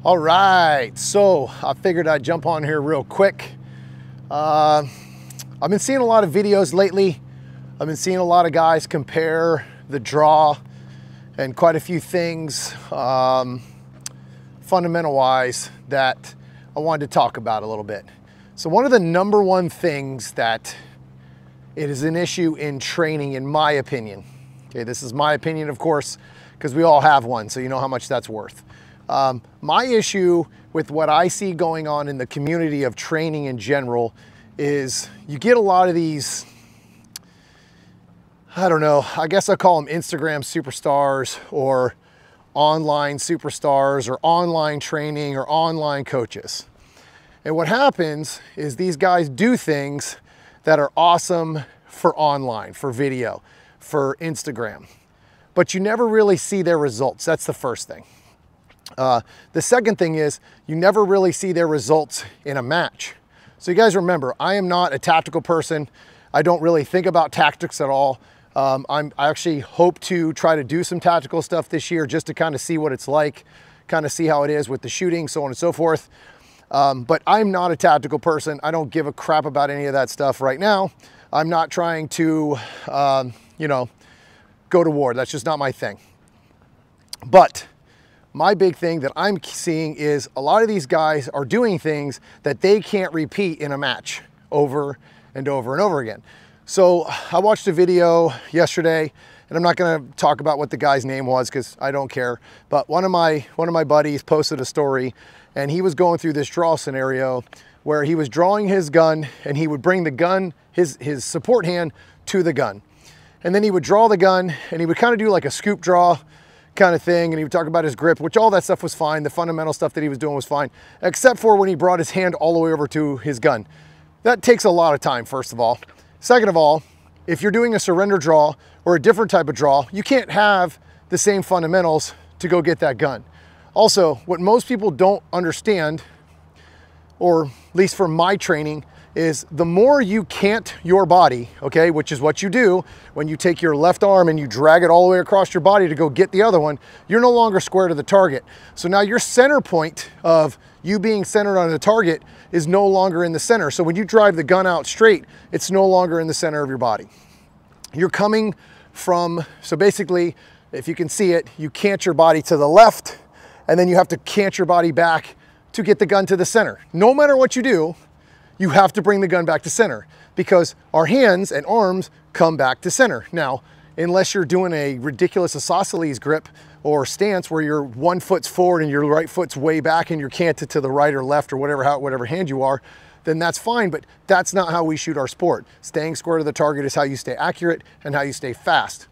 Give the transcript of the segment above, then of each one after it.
All right, so I figured I'd jump on here real quick. I've been seeing a lot of videos lately. I've been seeing a lot of guys compare the draw and quite a few things fundamental wise that I wanted to talk about a little bit. So one of the number one things that it is an issue in training, in my opinion. Okay, this is my opinion, of course, because we all have one, so you know how much that's worth. My issue with what I see going on in the community of training in general is you get a lot of these, I don't know, I guess I call them Instagram superstars or online superstars or online training or online coaches. And what happens is these guys do things that are awesome for online, for video, for Instagram, but you never really see their results. That's the first thing. The second thing is you never really see their results in a match. So you guys remember, I am not a tactical person. I don't really think about tactics at all. I actually hope to try to do some tactical stuff this year just to kind of see what it's like, kind of see how it is with the shooting, so on and so forth. But I'm not a tactical person. I don't give a crap about any of that stuff right now. I'm not trying to, you know, go to war. That's just not my thing. But my big thing that I'm seeing is a lot of these guys are doing things that they can't repeat in a match over and over and over again. So I watched a video yesterday, and I'm not going to talk about what the guy's name was because I don't care. But one of my buddies posted a story, and he was going through this draw scenario where he was drawing his gun, and he would bring the gun, his support hand to the gun, and then he would draw the gun, and he would kind of do like a scoop draw kind of thing, and he would talk about his grip, which all that stuff was fine. The fundamental stuff that he was doing was fine, except for when he brought his hand all the way over to his gun. That takes a lot of time, first of all. Second of all, if you're doing a surrender draw or a different type of draw, you can't have the same fundamentals to go get that gun. Also, what most people don't understand, or at least from my training, is the more you cant your body, okay, which is what you do when you take your left arm and you drag it all the way across your body to go get the other one, you're no longer square to the target. So now your center point of you being centered on the target is no longer in the center. So when you drive the gun out straight, it's no longer in the center of your body. You're coming from, so basically, if you can see it, you cant your body to the left, and then you have to cant your body back to get the gun to the center. No matter what you do, you have to bring the gun back to center because our hands and arms come back to center. Now, unless you're doing a ridiculous isosceles grip or stance where your one foot's forward and your right foot's way back and you're canted to the right or left or whatever hand you are, then that's fine, but that's not how we shoot our sport. Staying square to the target is how you stay accurate and how you stay fast.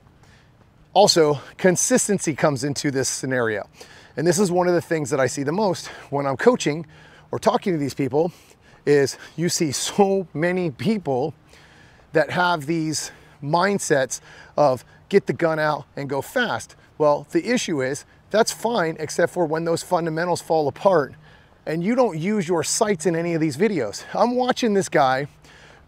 Also, consistency comes into this scenario. And this is one of the things that I see the most when I'm coaching or talking to these people is you see so many people that have these mindsets of get the gun out and go fast. Well, the issue is that's fine, except for when those fundamentals fall apart and you don't use your sights in any of these videos. I'm watching this guy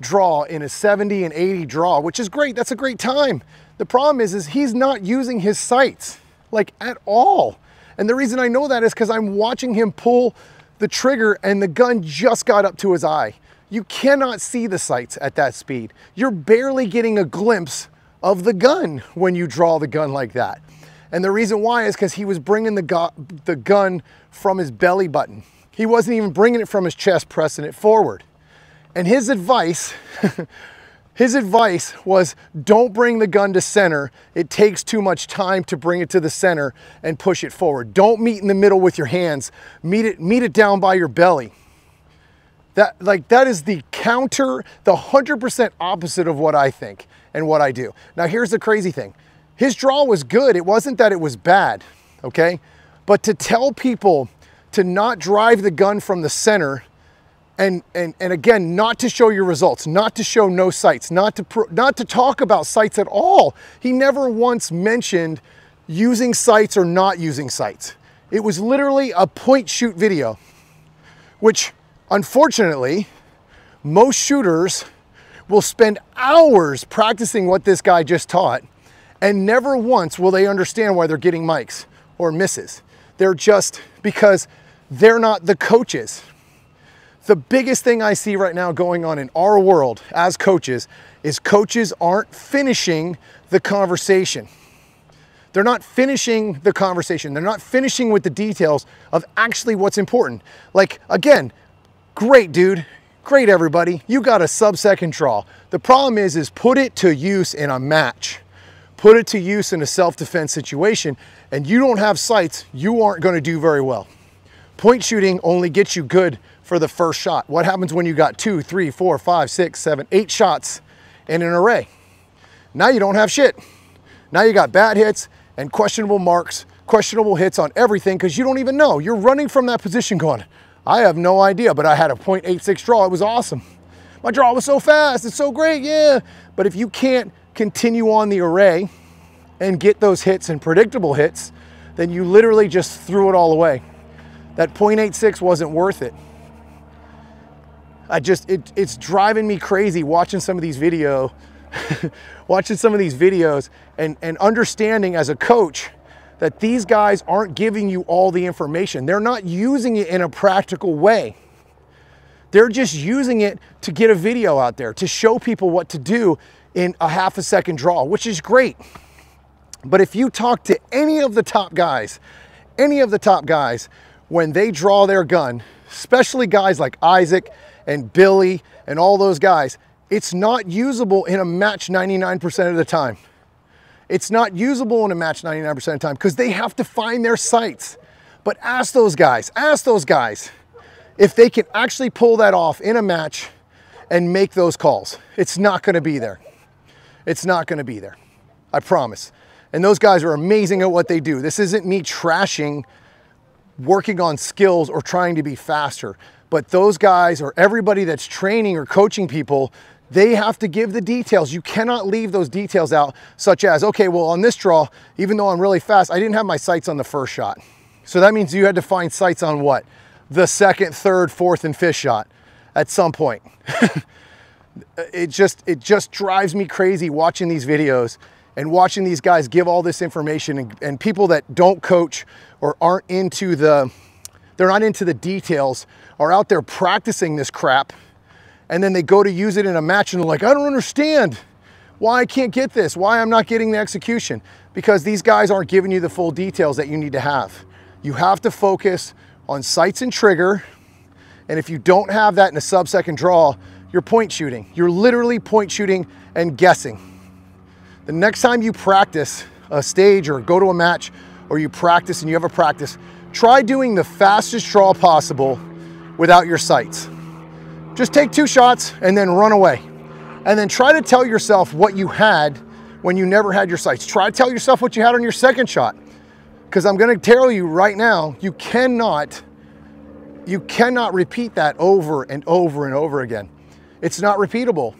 draw in a 70 and 80 draw, which is great. That's a great time. The problem is he's not using his sights like at all. And the reason I know that is because I'm watching him pull the trigger and the gun just got up to his eye. You cannot see the sights at that speed. You're barely getting a glimpse of the gun when you draw the gun like that. And the reason why is because he was bringing the gun from his belly button. He wasn't even bringing it from his chest, pressing it forward. And his advice, his advice was don't bring the gun to center. It takes too much time to bring it to the center and push it forward. Don't meet in the middle with your hands. Meet it down by your belly. That is the counter, the 100% opposite of what I think and what I do. Now here's the crazy thing. His draw was good. It wasn't that it was bad, okay? But to tell people to not drive the gun from the center and again, not to show your results, not to show no sights, not to talk about sights at all. He never once mentioned using sights or not using sights. It was literally a point shoot video, which unfortunately, most shooters will spend hours practicing what this guy just taught, and never once will they understand why they're getting mics or misses. They're just because they're not the coaches. The biggest thing I see right now going on in our world as coaches is coaches aren't finishing the conversation. They're not finishing the conversation. They're not finishing with the details of actually what's important. Like, again, great, dude. Great, everybody. You got a sub-second draw. The problem is put it to use in a match. Put it to use in a self-defense situation, and you don't have sights, you aren't going to do very well. Point shooting only gets you good for the first shot. What happens when you got 2, 3, 4, 5, 6, 7, 8 shots in an array? Now you don't have shit. Now you got bad hits and questionable marks, questionable hits on everything because you don't even know. You're running from that position going, I have no idea, but I had a .86 draw. It was awesome. My draw was so fast. It's so great, yeah. But if you can't continue on the array and get those hits and predictable hits, then you literally just threw it all away. That .86 wasn't worth it. It's driving me crazy watching some of these videos, and understanding as a coach that these guys aren't giving you all the information. They're not using it in a practical way. They're just using it to get a video out there, to show people what to do in a half a second draw, which is great. But if you talk to any of the top guys, when they draw their gun, especially guys like Isaac and Billy and all those guys, it's not usable in a match 99% of the time. It's not usable in a match 99% of the time because they have to find their sights. But ask those guys if they can actually pull that off in a match and make those calls. It's not going to be there. It's not going to be there. I promise. And those guys are amazing at what they do. This isn't me trashing working on skills or trying to be faster. But those guys, or everybody that's training or coaching people, they have to give the details. You cannot leave those details out, such as, okay, well, on this draw, even though I'm really fast, I didn't have my sights on the first shot. So that means you had to find sights on what? The second, third, fourth, and fifth shot at some point. It just drives me crazy watching these videos and watching these guys give all this information, and people that don't coach or aren't into they're not into the details, are out there practicing this crap, and then they go to use it in a match and they're like, I don't understand why I can't get this, why I'm not getting the execution, because these guys aren't giving you the full details that you need to have. You have to focus on sights and trigger, and if you don't have that in a sub-second draw, you're point shooting. You're literally point shooting and guessing. The next time you practice a stage or go to a match, or you practice and you have a practice, try doing the fastest draw possible without your sights. Just take 2 shots and then run away. And then try to tell yourself what you had when you never had your sights. Try to tell yourself what you had on your second shot. Because I'm gonna tell you right now, you cannot repeat that over and over and over again. It's not repeatable.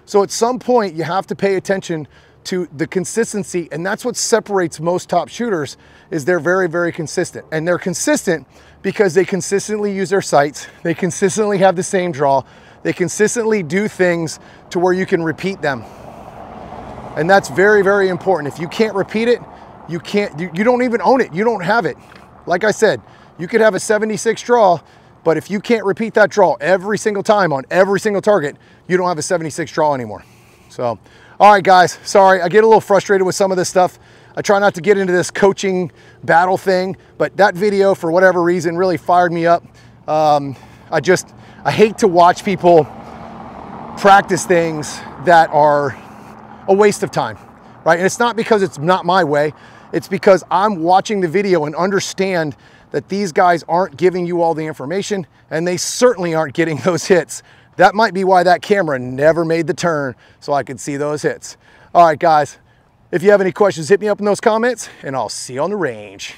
So at some point you have to pay attention to the consistency, and that's what separates most top shooters, is they're very, very consistent. And they're consistent because they consistently use their sights, they consistently have the same draw, they consistently do things to where you can repeat them. And that's very, very important. If you can't repeat it, you don't even own it, you don't have it. Like I said, you could have a 76 draw, but if you can't repeat that draw every single time on every single target, you don't have a 76 draw anymore. So, all right, guys, sorry, I get a little frustrated with some of this stuff. I try not to get into this coaching battle thing, but that video, for whatever reason, really fired me up. I hate to watch people practice things that are a waste of time, right? And it's not because it's not my way. It's because I'm watching the video and understand that these guys aren't giving you all the information, and they certainly aren't getting those hits. That might be why that camera never made the turn, so I could see those hits. All right, guys, if you have any questions, hit me up in those comments, and I'll see you on the range.